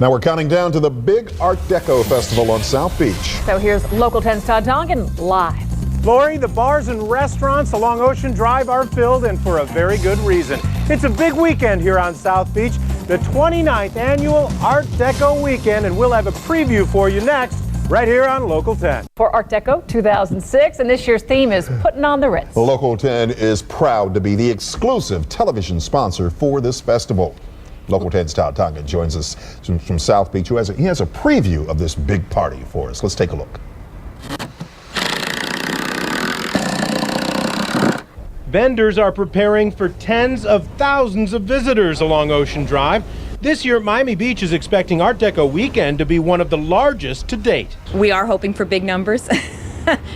Now we're counting down to the big Art Deco Festival on South Beach. So here's Local 10's Todd Dongan live. Lori, the bars and restaurants along Ocean Drive are filled, and for a very good reason. It's a big weekend here on South Beach, the 29th annual Art Deco weekend, and we'll have a preview for you next, right here on Local 10. For Art Deco 2006, and this year's theme is Putting on the Ritz. Local 10 is proud to be the exclusive television sponsor for this festival. Local 10's Todd Dongan joins us from South Beach, he has a preview of this big party for us. Let's take a look. Vendors are preparing for tens of thousands of visitors along Ocean Drive. This year, Miami Beach is expecting Art Deco weekend to be one of the largest to date. We are hoping for big numbers.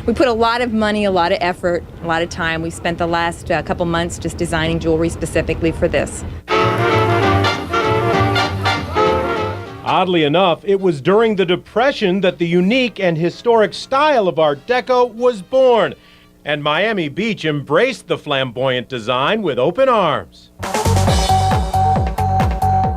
We put a lot of money, a lot of effort, a lot of time. We spent the last couple months just designing jewelry specifically for this. Oddly enough, it was during the Depression that the unique and historic style of Art Deco was born. And Miami Beach embraced the flamboyant design with open arms.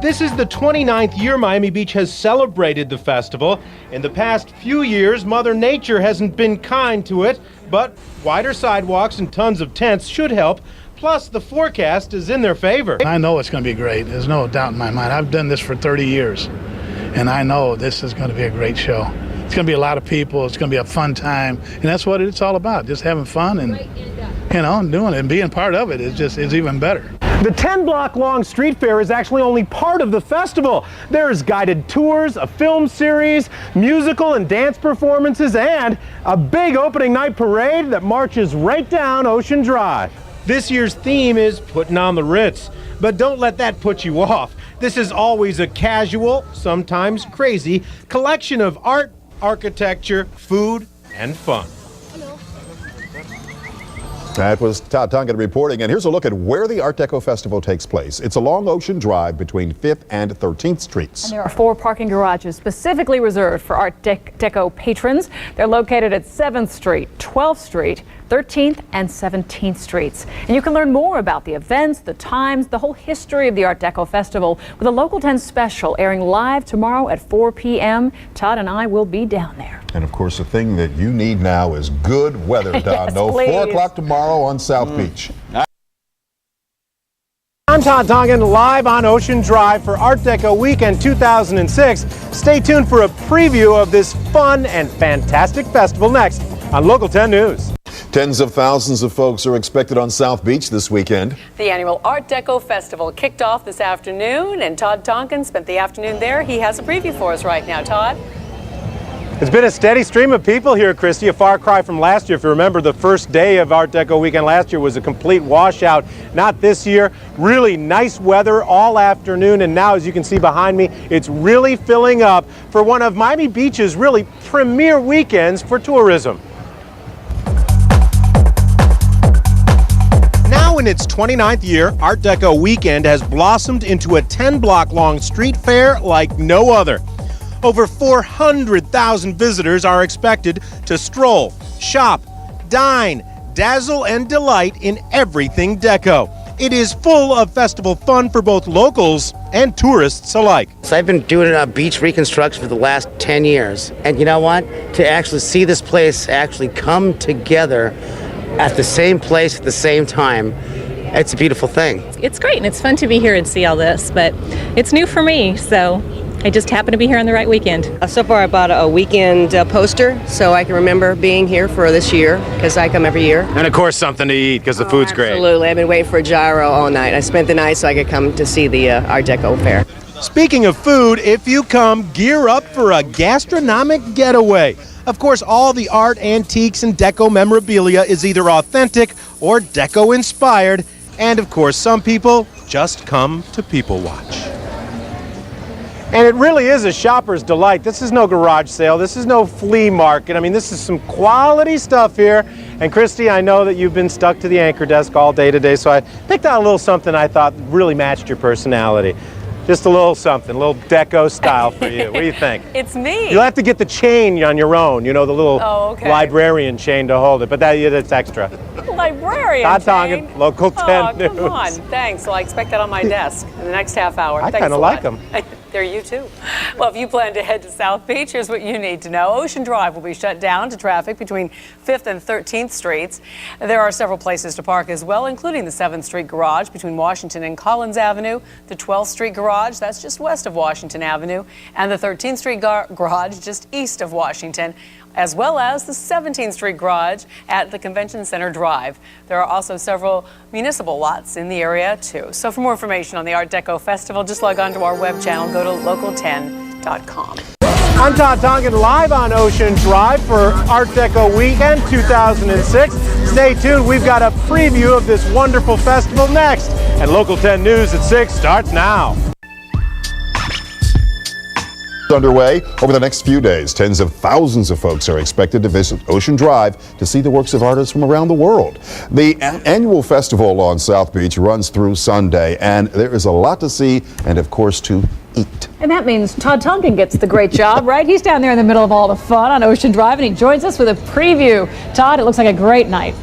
This is the 29th year Miami Beach has celebrated the festival. In the past few years, Mother Nature hasn't been kind to it, but wider sidewalks and tons of tents should help. Plus, the forecast is in their favor. I know it's going to be great. There's no doubt in my mind. I've done this for 30 years, and I know this is going to be a great show. It's going to be a lot of people. It's going to be a fun time, and that's what it's all about, just having fun and, doing it and being part of it is even better. The 10-block-long street fair is actually only part of the festival. There's guided tours, a film series, musical and dance performances, and a big opening night parade that marches right down Ocean Drive. This year's theme is Putting on the Ritz, but don't let that put you off. This is always a casual, sometimes crazy, collection of art, architecture, food, and fun. That was Todd Dongan reporting, and here's a look at where the Art Deco Festival takes place. It's along Ocean Drive between 5th and 13th Streets. And there are 4 parking garages specifically reserved for Art Deco patrons. They're located at 7th Street, 12th Street, 13th and 17th Streets. And you can learn more about the events, the times, the whole history of the Art Deco Festival with a Local 10 special airing live tomorrow at 4 p.m. Todd and I will be down there. And of course, the thing that you need now is good weather, Don. Yes, no, please. 4 o'clock tomorrow on South Beach. I'm Todd Dongan, live on Ocean Drive for Art Deco Weekend 2006. Stay tuned for a preview of this fun and fantastic festival next on Local 10 News. Tens of thousands of folks are expected on South Beach this weekend. The annual Art Deco Festival kicked off this afternoon, and Todd Dongan spent the afternoon there. He has a preview for us right now. Todd? It's been a steady stream of people here, Christy, a far cry from last year. If you remember, the first day of Art Deco weekend last year was a complete washout. Not this year. Really nice weather all afternoon, and now, as you can see behind me, it's really filling up for one of Miami Beach's really premier weekends for tourism. Now in its 29th year, Art Deco weekend has blossomed into a 10-block-long street fair like no other. Over 400,000 visitors are expected to stroll, shop, dine, dazzle, and delight in everything Deco. It is full of festival fun for both locals and tourists alike. So I've been doing beach reconstruction for the last 10 years. And you know what? To actually see this place actually come together at the same place at the same time, it's a beautiful thing. It's great, and it's fun to be here and see all this, but it's new for me, so I just happen to be here on the right weekend. So far I bought a weekend poster so I can remember being here for this year, because I come every year. And of course something to eat, because the food's great. Absolutely. I've been waiting for a gyro all night. I spent the night so I could come to see the Art Deco fair. Speaking of food, if you come, gear up for a gastronomic getaway. Of course, all the art, antiques, and Deco memorabilia is either authentic or Deco inspired. And of course, some people just come to people watch. And it really is a shopper's delight. This is no garage sale. This is no flea market. I mean, this is some quality stuff here. And Christy, I know that you've been stuck to the anchor desk all day today, so I picked out a little something I thought really matched your personality. Just a little something, a little Deco style for you. What do you think? It's me. You'll have to get the chain on your own, you know, the little librarian chain to hold it, but that's extra. Librarian Todd chain? Dongan, Local 10 News. Come on, thanks. Well, I expect that on my desk in the next half hour. I Thanks kind a of like lot. them. There you too. Well, if you plan to head to South Beach, here's what you need to know. Ocean Drive will be shut down to traffic between 5th and 13th Streets. There are several places to park as well, including the 7th Street Garage between Washington and Collins Avenue, the 12th Street Garage, that's just west of Washington Avenue, and the 13th Street Garage just east of Washington, as well as the 17th Street Garage at the Convention Center Drive. There are also several municipal lots in the area, too. So for more information on the Art Deco Festival, just log on to our web channel. Go to local10.com. I'm Todd Tonkin, live on Ocean Drive for Art Deco Weekend 2006. Stay tuned. We've got a preview of this wonderful festival next. And Local 10 News at 6 starts now. Underway over the next few days. Tens of thousands of folks are expected to visit Ocean Drive to see the works of artists from around the world. The annual festival on South Beach runs through Sunday, and there is a lot to see and, of course, to eat. And that means Todd Tonkin gets the great job, right? He's down there in the middle of all the fun on Ocean Drive, and he joins us with a preview. Todd, it looks like a great night.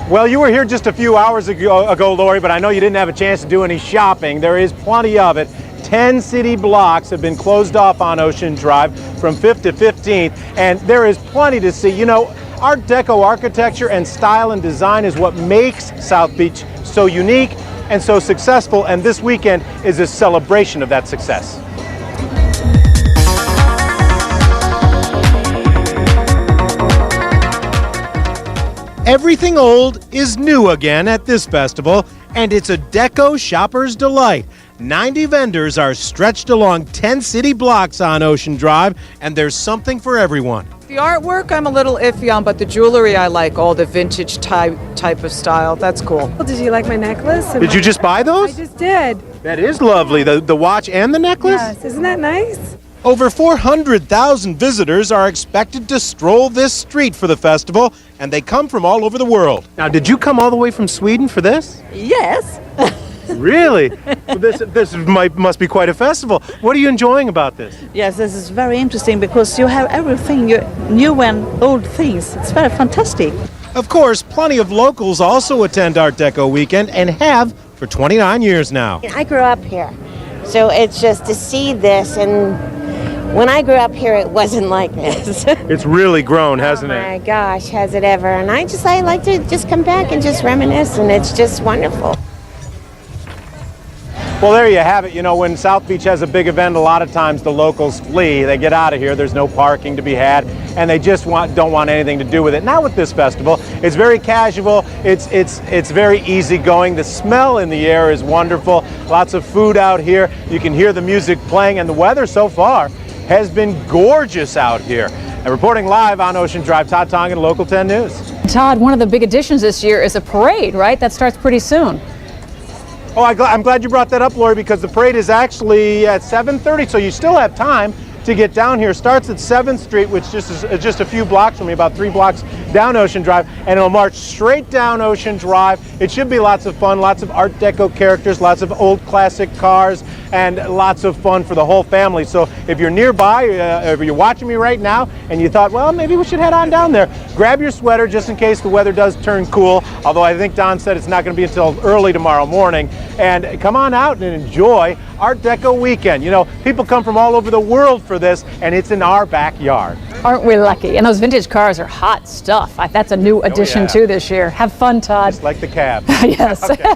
Well, you were here just a few hours ago, Lori, but I know you didn't have a chance to do any shopping. There is plenty of it. 10 city blocks have been closed off on Ocean Drive from 5th to 15th, and there is plenty to see. You know, Art Deco architecture and style and design is what makes South Beach so unique and so successful, and this weekend is a celebration of that success. Everything old is new again at this festival, and it's a Deco shopper's delight. 90 vendors are stretched along 10 city blocks on Ocean Drive, and there's something for everyone. The artwork I'm a little iffy on, but the jewelry I like, all the vintage type of style. That's cool. Did you like my necklace? Did you just buy those? I just did. That is lovely. The watch and the necklace? Yes, isn't that nice? Over 400,000 visitors are expected to stroll this street for the festival, and they come from all over the world. Now, did you come all the way from Sweden for this? Yes. Really? Well, this must be quite a festival. What are you enjoying about this? Yes, this is very interesting because you have everything, new and old things. It's very fantastic. Of course, plenty of locals also attend Art Deco Weekend and have for 29 years now. I grew up here, so it's just to see this, and when I grew up here, it wasn't like this. It's really grown, hasn't it? it? Oh my gosh, has it ever? And I like to just come back and just reminisce, and it's just wonderful. Well, there you have it. You know, when South Beach has a big event, a lot of times the locals flee. They get out of here. There's no parking to be had, and they just don't want anything to do with it. Not with this festival. It's very casual. It's very easygoing. The smell in the air is wonderful. Lots of food out here. You can hear the music playing, and the weather so far has been gorgeous out here. And reporting live on Ocean Drive, Todd Tonkin, Local 10 News. Todd, one of the big additions this year is a parade, right? That starts pretty soon. Oh, I'm glad you brought that up, Lori, because the parade is actually at 7:30, so you still have time to get down here. Starts at 7th Street, which is just a few blocks from me, about 3 blocks down Ocean Drive, and it'll march straight down Ocean Drive. It should be lots of fun, lots of Art Deco characters, lots of old classic cars, and lots of fun for the whole family. So if you're nearby, if you're watching me right now, and you thought, well, maybe we should head on down there, grab your sweater just in case the weather does turn cool, although I think Don said it's not going to be until early tomorrow morning, and come on out and enjoy Art Deco Weekend. You know, people come from all over the world for this, and it's in our backyard. Aren't we lucky? And those vintage cars are hot stuff. That's a new addition too this year. Have fun, Todd. Just like the cab. Yes. Okay.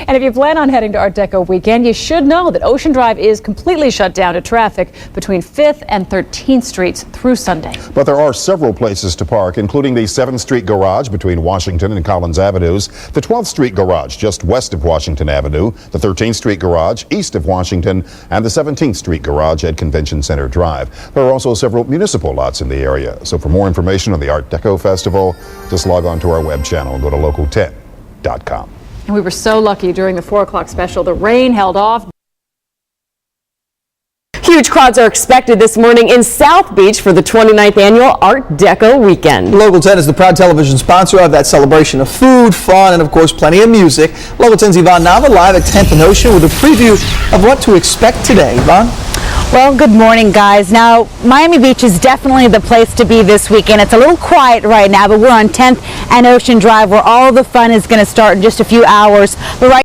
And if you plan on heading to Art Deco Weekend, you should know that Ocean Drive is completely shut down to traffic between 5th and 13th Streets through Sunday. But there are several places to park, including the 7th Street Garage between Washington and Collins Avenues, the 12th Street Garage just west of Washington Avenue, the 13th Street Garage east of Washington, and the 17th Street Garage at Convention Center Drive. There are also several municipal lots in the area. So for more information on the Art Deco Festival, just log on to our web channel and go to local10.com. And we were so lucky during the 4 o'clock special. The rain held off. Huge crowds are expected this morning in South Beach for the 29th annual Art Deco Weekend. Local 10 is the proud television sponsor of that celebration of food, fun, and of course plenty of music. Local 10's Yvonne Nava live at 10th and Ocean with a preview of what to expect today. Yvonne? Well, good morning, guys. Now, Miami Beach is definitely the place to be this weekend. It's a little quiet right now, but we're on 10th and Ocean Drive where all the fun is going to start in just a few hours. But right